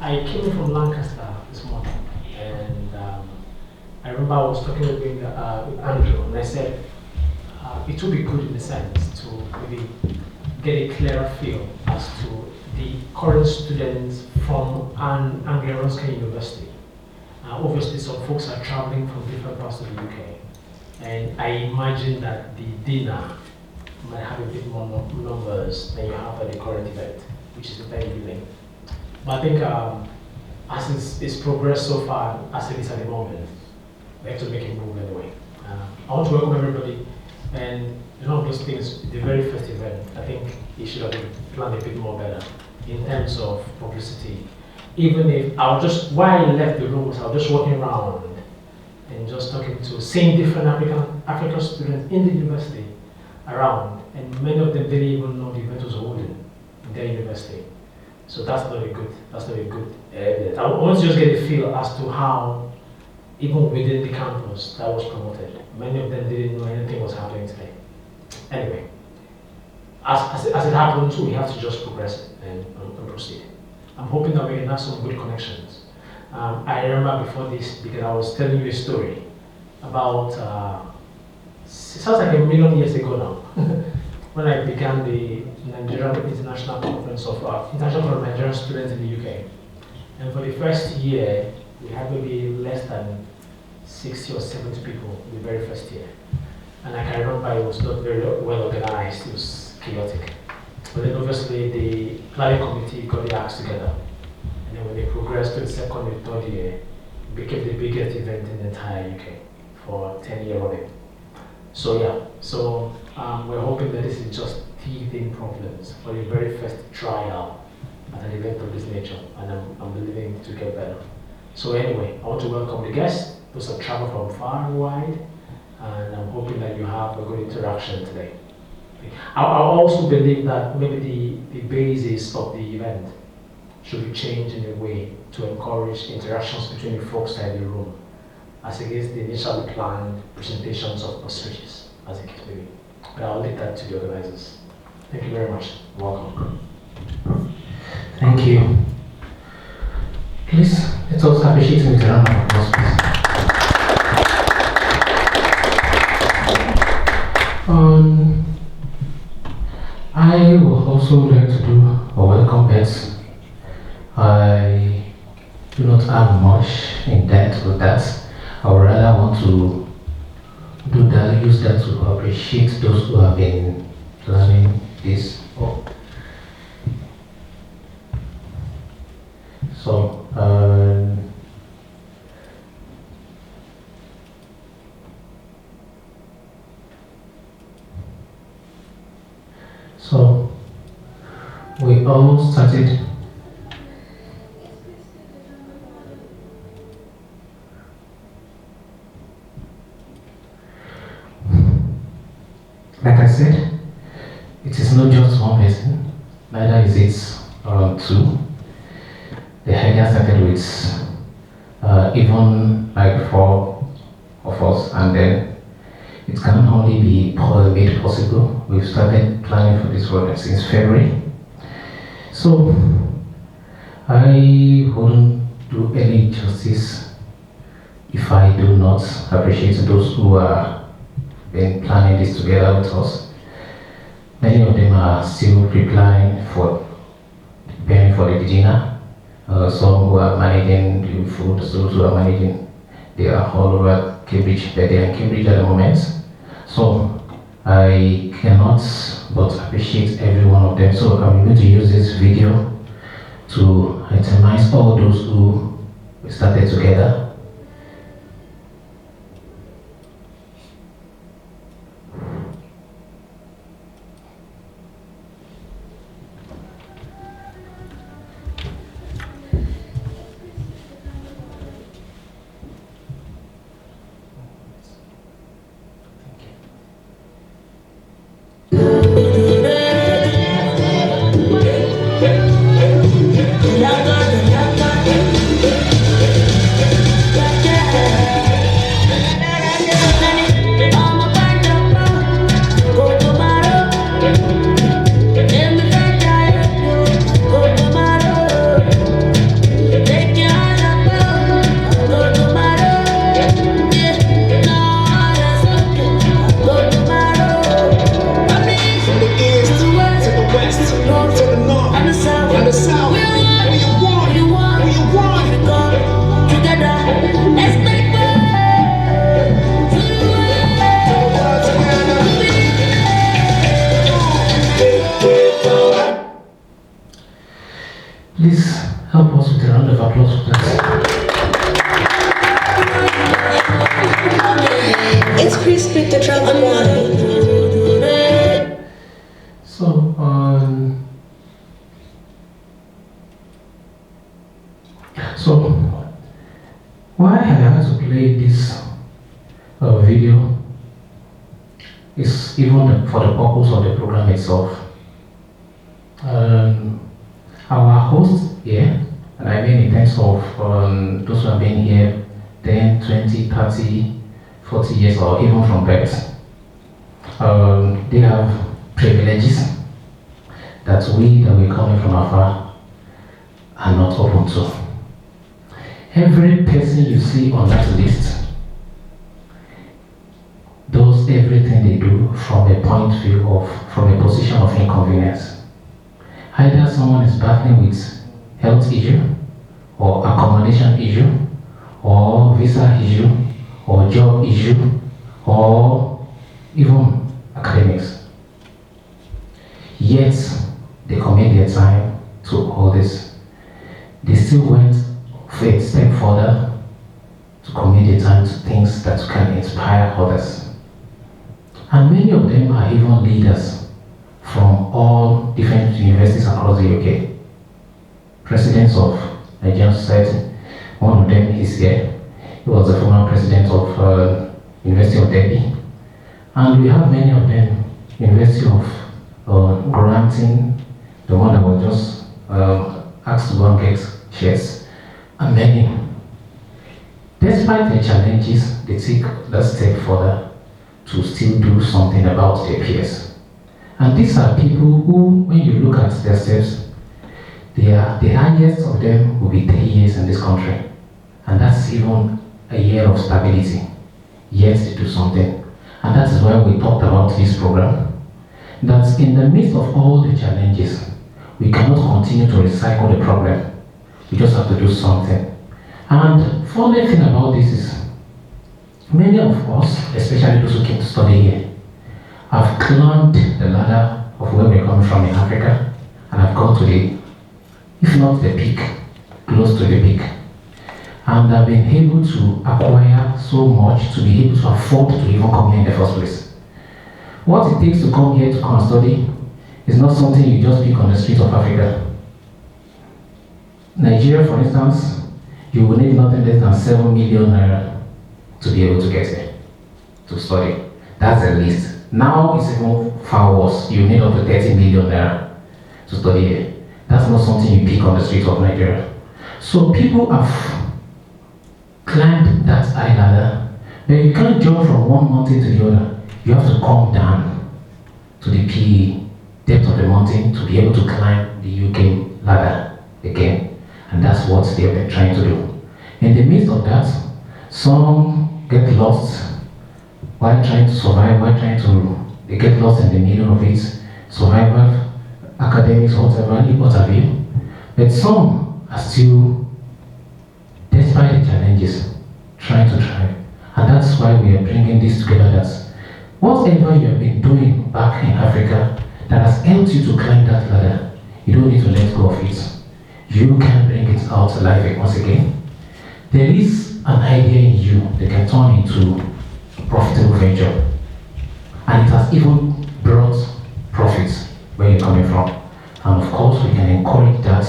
I came from Lancaster this morning, and I remember I was talking with Andrew, and I said it would be good in a sense to maybe get a clearer feel as to the current students from an Anglo-Ruskin university. Obviously, some folks are traveling from different parts of the UK, and I imagine that the dinner might have a bit more numbers than you have at the current event, which is the Thanksgiving. But I think as it's progressed so far, as it is at the moment, we have to make a move anyway. I want to welcome everybody, and one of those things, the very first event, I think it should have been planned a bit more better in terms of publicity. Even if while I left the room, I was just walking around and just talking to, seeing different African students in the university around, and many of them didn't even know the event was holding in their university. So that's not a good evidence. I want to just get a feel as to how, even within the campus, that was promoted. Many of them didn't know anything was happening today. Anyway, as it happens, we have to just progress and proceed. I'm hoping that we can have some good connections. I remember before this, because I was telling you a story about, it sounds like 1 million years ago now, when I began the Nigerian International Conference of International Nigerian Students in the UK. And for the first year, we had maybe less than 60 or 70 people in the very first year. And I can remember it was not very well organized, it was chaotic. But then obviously the planning committee got the acts together. And then when they progressed to the second and third year, it became the biggest event in the entire UK for 10 years running. So yeah, we're hoping that this is just teething problems for the very first trial at an event of this nature, and I'm believing to get better. So anyway, I want to welcome the guests, those that travel from far and wide, and I'm hoping that you have a good interaction today. I also believe that maybe the basis of the event should be changed in a way to encourage interactions between the folks in the room, as against the initially planned presentations of speeches, as a case may be. But I'll leave that to the organizers. Thank you very much. Welcome. Thank you. Please, let's also appreciate Mr. Rama, please. I would also like to do a welcome bet. I do not have much in depth with that. I would rather want to do that, use that to appreciate those who have been planning this. So we all started like I said, it is not just one person, neither is it two. The idea started with even like 4 of us, and then it can only be made possible. We've started planning for this project since February. So I wouldn't do any justice if I do not appreciate those who are been planning this together with us. Many of them are still preparing for the dinner. Some who are managing the food, those who are managing, they are all over Cambridge, but they are in Cambridge at the moment. So I cannot but appreciate every one of them. So I'm going to use this video to itemize all those who started together. help us with a round of applause for that. Yes, please speak the travel line. So why I had to play this video is even for the purpose of the program itself. Our host here, and I mean in terms of those who have been here 10, 20, 30, 40 years or even from birth, they have privileges that we that we're coming from afar are not open to. Every person you see on that list does everything they do from a point of view of, from a position of inconvenience. Either someone is battling with health issue, or accommodation issue, or visa issue, or job issue, or even academics. Yet, they commit their time to all this. They still went a step further to commit their time to things that can inspire others. And many of them are even leaders from all different universities across the UK. Presidents of Nigerian society, one of them is here. He was the former president of University of Delhi. And we have many of them, University of Granting, the one that was just asked to go and get shares, and many. Despite the challenges, they take that step further to still do something about their peers. And these are people who, when you look at their steps, the highest of them will be 3 years in this country. And that's even a year of stability, yet to do something. And that is why we talked about this program. That in the midst of all the challenges, we cannot continue to recycle the problem. We just have to do something. And funny thing about this is, many of us, especially those who came to study here, have climbed the ladder of where we're coming from in Africa, and have got to the, if not the peak, close to the peak. And have been able to acquire so much to be able to afford to even come here in the first place. What it takes to come here to come and study is not something you just pick on the streets of Africa. Nigeria, for instance, you will need nothing less than 7 million naira to be able to get here, to study. That's the least. Now it's even far worse. You need up to 30 million naira to study here. That's not something you pick on the streets of Nigeria. So people have climbed that high ladder, but you can't jump from one mountain to the other. You have to come down to the depth of the mountain to be able to climb the UK ladder again. And that's what they have been trying to do. In the midst of that, some get lost while trying to survive, they get lost in the middle of it, survival, academics, whatever have you. But some are still, despite the challenges, trying to thrive. And that's why we are bringing this together. That whatever you have been doing back in Africa that has helped you to climb that ladder, you don't need to let go of it. You can bring it out alive once again. There is an idea in you that can turn into a profitable venture. And it has even brought profits where you're coming from. And of course, we can encourage that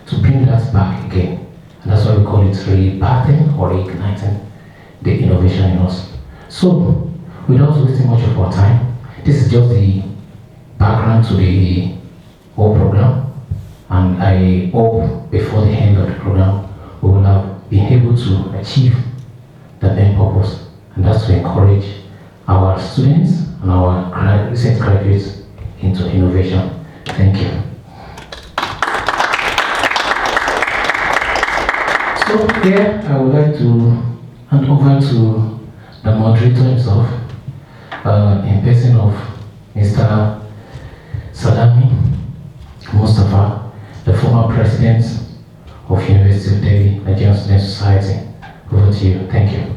to bring that back again. And that's why we call it rebirthing or reigniting the innovation in us. So, without wasting much of our time, this is just the background to the whole program. And I hope before the end of the program, we will have been able to achieve the main purpose, and that's to encourage our students and our recent graduates into innovation. Thank you. So here I would like to hand over to the moderator himself, in person of Mr. Salami Mustafa, the former president of University of Delhi, Nigerian Student Society. Over to you. Thank you.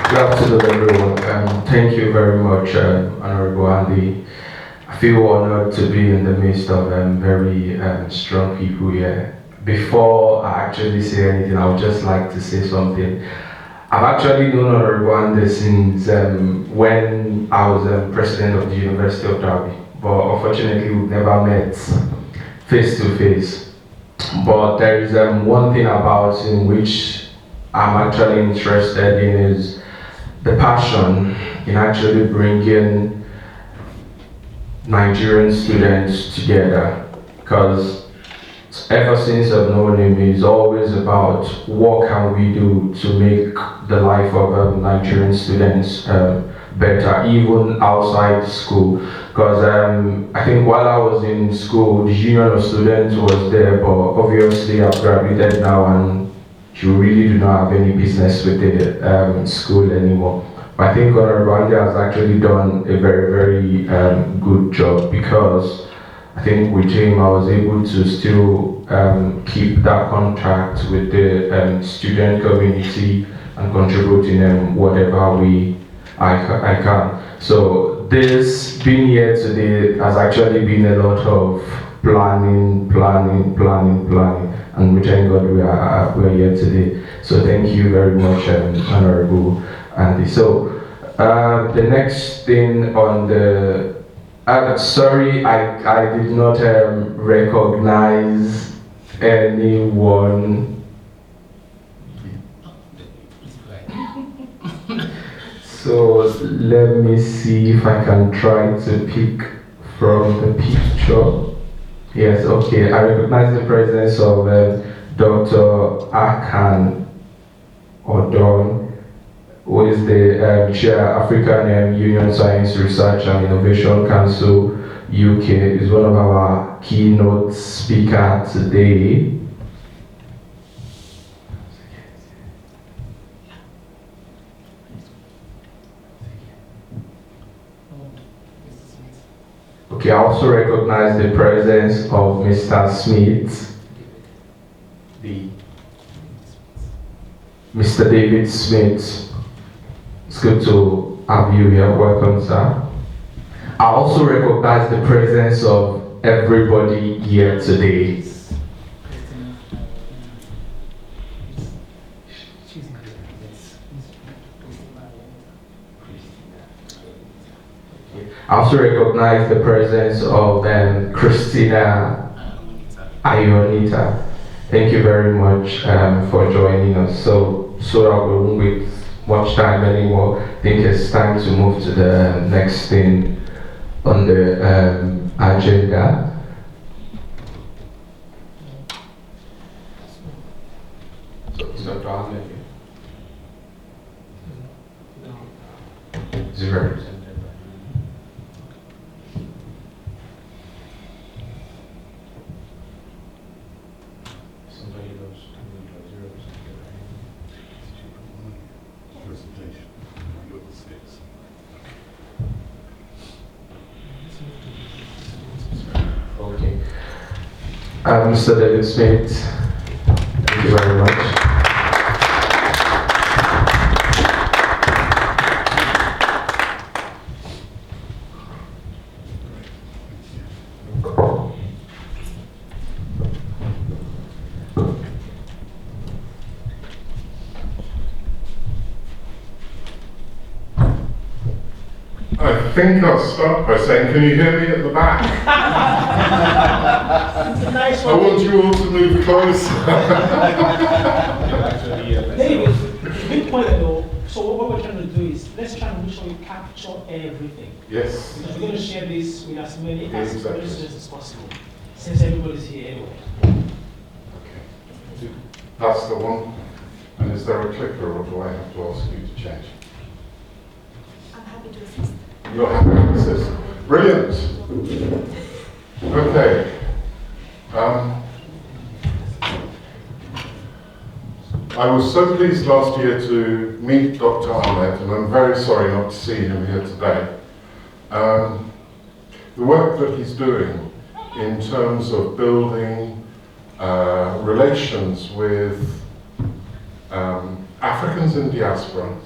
Good afternoon, everyone. Thank you very much, Honorable Andy. I feel honored to be in the midst of very strong people here. Before I actually say anything, I would just like to say something. I've actually known Honorable Andes since when I was president of the University of Derby, but unfortunately we've never met face to face. But there is one thing about him which I'm actually interested in is the passion in actually bringing Nigerian students together, because ever since I've known him, it's always about what can we do to make the life of Nigerian students better, even outside school. Because I think while I was in school, the Union of Students was there, but obviously I've graduated now and you really do not have any business with the school anymore. I think Honorable has actually done a very, very good job, because I think with him I was able to still keep that contact with the student community and contribute in whatever I can. So this being here today has actually been a lot of planning, and we thank God we are here today. So thank you very much, Honorable Andy. So the next thing on the, sorry, I did not recognize anyone. So let me see if I can try to pick from the picture. Yes, okay, I recognize the presence of Dr. Akanimo Odon, who is the Chair, African Union Science Research and Innovation Council UK, is one of our keynote speakers today. Okay, I also recognize the presence of Mr. Smith, Mr. David Smith. It's good to have you here. Welcome, sir. I also recognize the presence of everybody here today. I also recognize the presence of Christina Ionita. Thank you very much for joining us. So that we won't wait much time anymore. I think it's time to move to the next thing on the agenda. Zero. Okay. Mr. David Smith, thank you very much. I think I'll start by saying, can you hear me at the back? I want you all to move closer. David, big point though. So what we're trying to do is, let's try and make sure we capture everything. Yes. Because we're going to share this with as many Exactly. students as possible, since everybody's here anyway. Okay. That's the one. And is there a clicker, or do I have to ask you to change? I'm happy to assist. You're happy to assist. Brilliant. Okay. I was so pleased last year to meet Dr. Ahmed, and I'm very sorry not to see him here today. The work that he's doing in terms of building relations with Africans in diaspora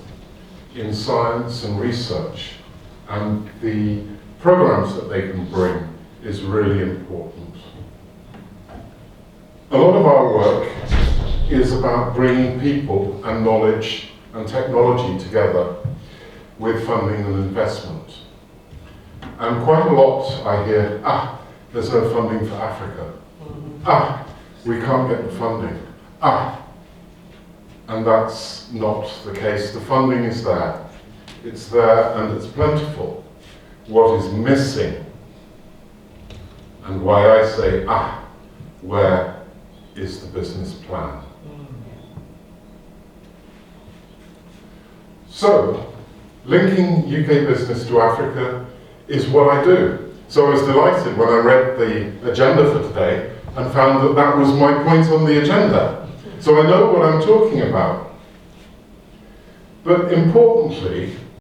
in science and research, and the programs that they can bring is really important. A lot of our work is about bringing people and knowledge and technology together with funding and investment. And quite a lot I hear, there's no funding for Africa. We can't get the funding. And that's not the case. The funding is there. It's there and it's plentiful. What is missing, and why I say, where is the business plan? So, linking UK business to Africa is what I do. So I was delighted when I read the agenda for today and found that that was my point on the agenda. So I know what I'm talking about. But importantly,